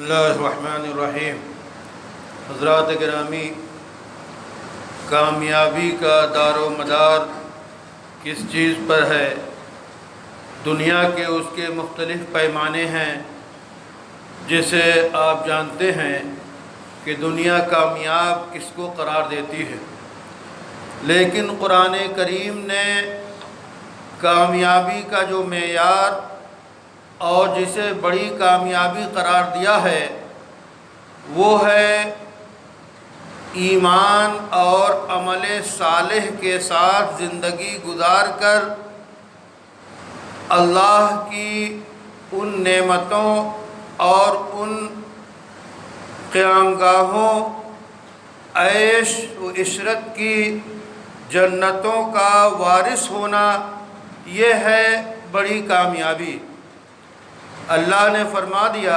اللہ الرحمن الرحیم۔ حضرات گرامی، کامیابی کا دار و مدار کس چیز پر ہے؟ دنیا کے اس کے مختلف پیمانے ہیں، جسے آپ جانتے ہیں کہ دنیا کامیاب کس کو قرار دیتی ہے، لیکن قرآن کریم نے کامیابی کا جو معیار اور جسے بڑی کامیابی قرار دیا ہے وہ ہے ایمان اور عمل صالح کے ساتھ زندگی گزار کر اللہ کی ان نعمتوں اور ان قیامگاہوں، عیش و عشرت کی جنتوں کا وارث ہونا، یہ ہے بڑی کامیابی۔ اللہ نے فرما دیا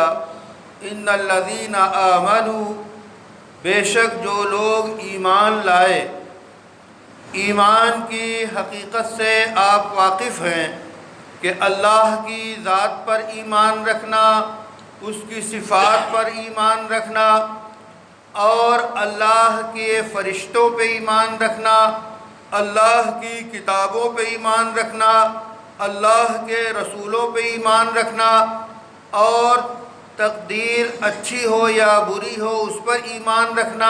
ان الذین آمنوا، بے شک جو لوگ ایمان لائے۔ ایمان کی حقیقت سے آپ واقف ہیں کہ اللہ کی ذات پر ایمان رکھنا، اس کی صفات پر ایمان رکھنا اور اللہ کے فرشتوں پہ ایمان رکھنا، اللہ کی کتابوں پہ ایمان رکھنا، اللہ کے رسولوں پہ ایمان رکھنا اور تقدیر اچھی ہو یا بری ہو اس پر ایمان رکھنا،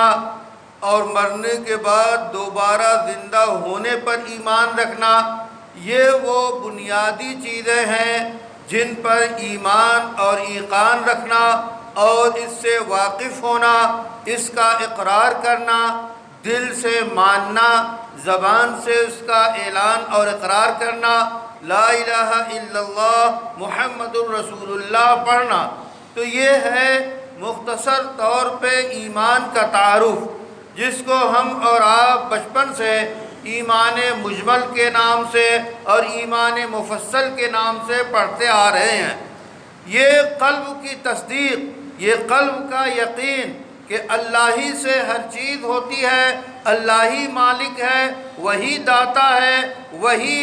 اور مرنے کے بعد دوبارہ زندہ ہونے پر ایمان رکھنا۔ یہ وہ بنیادی چیزیں ہیں جن پر ایمان اور ایقان رکھنا اور اس سے واقف ہونا، اس کا اقرار کرنا، دل سے ماننا، زبان سے اس کا اعلان اور اقرار کرنا، لا الہ الا اللہ محمد الرسول اللہ پڑھنا۔ تو یہ ہے مختصر طور پہ ایمان کا تعارف، جس کو ہم اور آپ بچپن سے ایمان مجمل کے نام سے اور ایمان مفصل کے نام سے پڑھتے آ رہے ہیں۔ یہ قلب کی تصدیق، یہ قلب کا یقین کہ اللہ ہی سے ہر چیز ہوتی ہے، اللہ ہی مالک ہے، وہی داتا ہے، وہی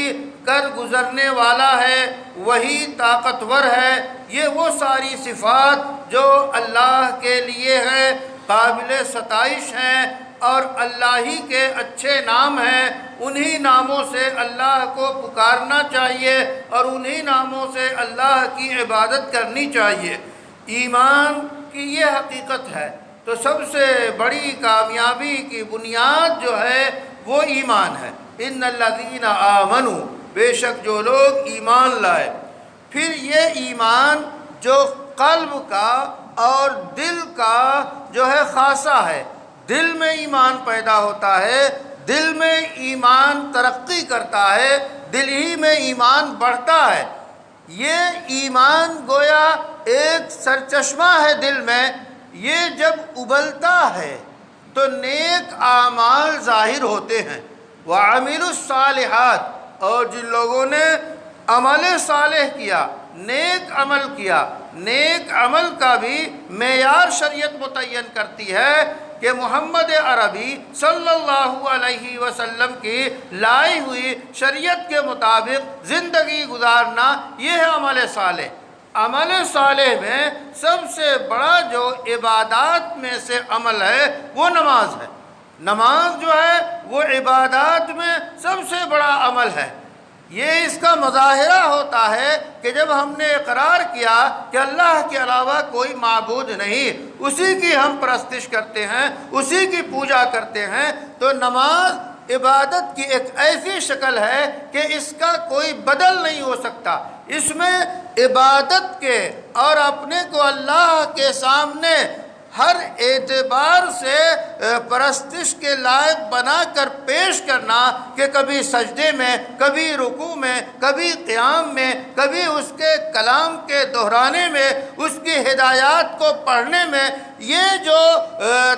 کر گزرنے والا ہے، وہی طاقتور ہے۔ یہ وہ ساری صفات جو اللہ کے لیے ہیں، قابل ستائش ہیں اور اللہ ہی کے اچھے نام ہیں۔ انہی ناموں سے اللہ کو پکارنا چاہیے اور انہی ناموں سے اللہ کی عبادت کرنی چاہیے۔ ایمان کی یہ حقیقت ہے۔ تو سب سے بڑی کامیابی کی بنیاد جو ہے وہ ایمان ہے۔ ان الذین آمنوا، بے شک جو لوگ ایمان لائے۔ پھر یہ ایمان جو قلب کا اور دل کا جو ہے خاصہ ہے، دل میں ایمان پیدا ہوتا ہے، دل میں ایمان ترقی کرتا ہے، دل ہی میں ایمان بڑھتا ہے۔ یہ ایمان گویا ایک سرچشمہ ہے دل میں، یہ جب ابلتا ہے تو نیک اعمال ظاہر ہوتے ہیں۔ وَعَمِلُوا الصَّالِحَاتِ، اور جن لوگوں نے عمل صالح کیا، نیک عمل کیا، نیک عمل کا بھی معیار شریعت متعین کرتی ہے کہ محمد عربی صلی اللہ علیہ وسلم کی لائی ہوئی شریعت کے مطابق زندگی گزارنا، یہ ہے عمل صالح۔ عمل صالح میں سب سے بڑا جو عبادات میں سے عمل ہے وہ نماز ہے۔ نماز جو ہے وہ عبادات میں سب سے بڑا عمل ہے۔ یہ اس کا مظاہرہ ہوتا ہے کہ جب ہم نے اقرار کیا کہ اللہ کے علاوہ کوئی معبود نہیں، اسی کی ہم پرستش کرتے ہیں، اسی کی پوجا کرتے ہیں، تو نماز عبادت کی ایک ایسی شکل ہے کہ اس کا کوئی بدل نہیں ہو سکتا۔ اس میں عبادت کے اور اپنے کو اللہ کے سامنے ہر اعتبار سے پرستش کے لائق بنا کر پیش کرنا کہ کبھی سجدے میں، کبھی رکوع میں، کبھی قیام میں، کبھی اس کے کلام کے دہرانے میں، اس کی ہدایات کو پڑھنے میں، یہ جو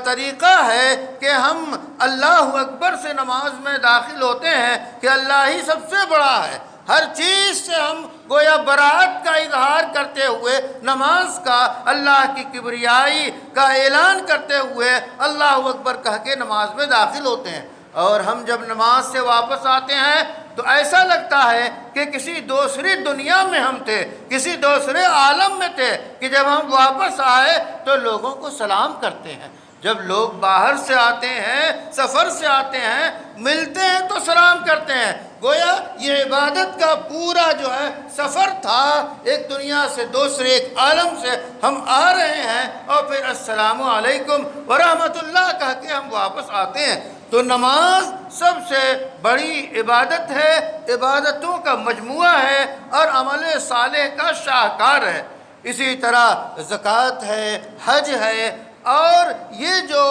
طریقہ ہے کہ ہم اللہ اکبر سے نماز میں داخل ہوتے ہیں کہ اللہ ہی سب سے بڑا ہے، ہر چیز سے ہم گویا براءت کا اظہار کرتے ہوئے نماز کا، اللہ کی کبریائی کا اعلان کرتے ہوئے اللہ اکبر کہہ کے نماز میں داخل ہوتے ہیں۔ اور ہم جب نماز سے واپس آتے ہیں تو ایسا لگتا ہے کہ کسی دوسری دنیا میں ہم تھے، کسی دوسرے عالم میں تھے، کہ جب ہم واپس آئے تو لوگوں کو سلام کرتے ہیں۔ جب لوگ باہر سے آتے ہیں، سفر سے آتے ہیں، ملتے ہیں تو سلام کرتے ہیں۔ گویا یہ عبادت کا پورا جو ہے سفر تھا، ایک دنیا سے دوسرے ایک عالم سے ہم آ رہے ہیں اور پھر السلام علیکم ورحمۃ اللہ کہہ کے ہم واپس آتے ہیں۔ تو نماز سب سے بڑی عبادت ہے، عبادتوں کا مجموعہ ہے اور عمل صالح کا شاہکار ہے۔ اسی طرح زکوٰۃ ہے، حج ہے، اور یہ جو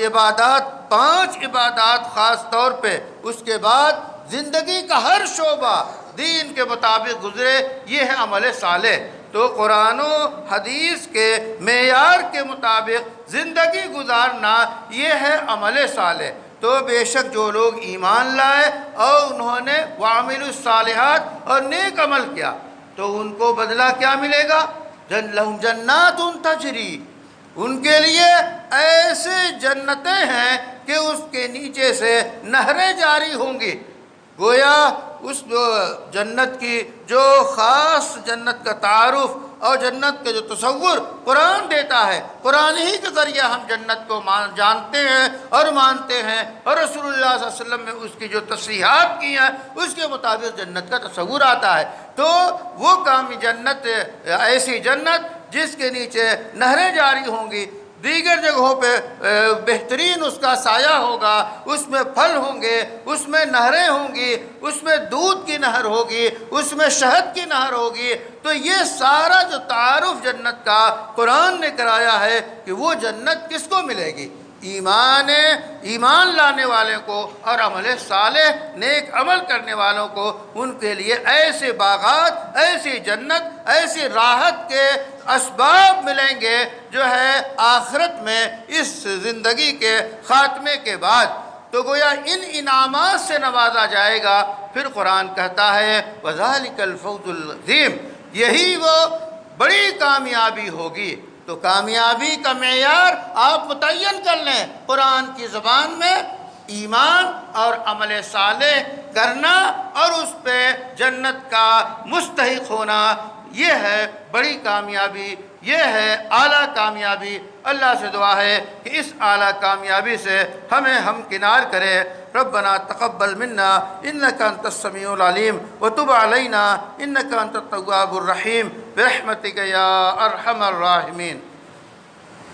عبادات، 5 عبادات خاص طور پہ، اس کے بعد زندگی کا ہر شعبہ دین کے مطابق گزرے، یہ ہے عمل صالح۔ تو قرآن و حدیث کے معیار کے مطابق زندگی گزارنا یہ ہے عمل صالح۔ تو بے شک جو لوگ ایمان لائے اور انہوں نے وعملوا الصالحات اور نیک عمل کیا تو ان کو بدلہ کیا ملے گا؟ لہم جنات تجری، ان کے لیے ایسے جنتیں ہیں کہ اس کے نیچے سے نہریں جاری ہوں گی۔ گویا اس جنت کی جو خاص جنت کا تعارف اور جنت کا جو تصور قرآن دیتا ہے، قرآن ہی کے ذریعے ہم جنت کو جانتے ہیں اور مانتے ہیں، اور رسول اللہ صلی اللہ علیہ وسلم نے اس کی جو تصریحات کی ہیں اس کے مطابق جنت کا تصور آتا ہے۔ تو وہ کامی جنت، ایسی جنت جس کے نیچے نہریں جاری ہوں گی، دیگر جگہوں پہ بہترین اس کا سایہ ہوگا، اس میں پھل ہوں گے، اس میں نہریں ہوں گی، اس میں دودھ کی نہر ہوگی، اس میں شہد کی نہر ہوگی۔ تو یہ سارا جو تعارف جنت کا قرآن نے کرایا ہے کہ وہ جنت کس کو ملے گی؟ ایمان لانے والوں کو اور عمل صالح نیک عمل کرنے والوں کو، ان کے لیے ایسے باغات، ایسی جنت، ایسی راحت کے اسباب ملیں گے جو ہے آخرت میں اس زندگی کے خاتمے کے بعد۔ تو گویا ان انعامات سے نوازا جائے گا۔ پھر قرآن کہتا ہے وَذَلِكَ الْفَوْزُ الْعَظِيمُ، یہی وہ بڑی کامیابی ہوگی۔ تو کامیابی کا معیار آپ متعین کر لیں، قرآن کی زبان میں ایمان اور عمل صالح کرنا اور اس پہ جنت کا مستحق ہونا، یہ ہے بڑی کامیابی، یہ ہے اعلیٰ کامیابی۔ اللہ سے دعا ہے کہ اس اعلیٰ کامیابی سے ہمیں ہمکنار کرے۔ ربنا تقبل منا انك انت السميع العليم وتب علينا انك انت التواب الرحيم برحمتك يا ارحم الراحمين۔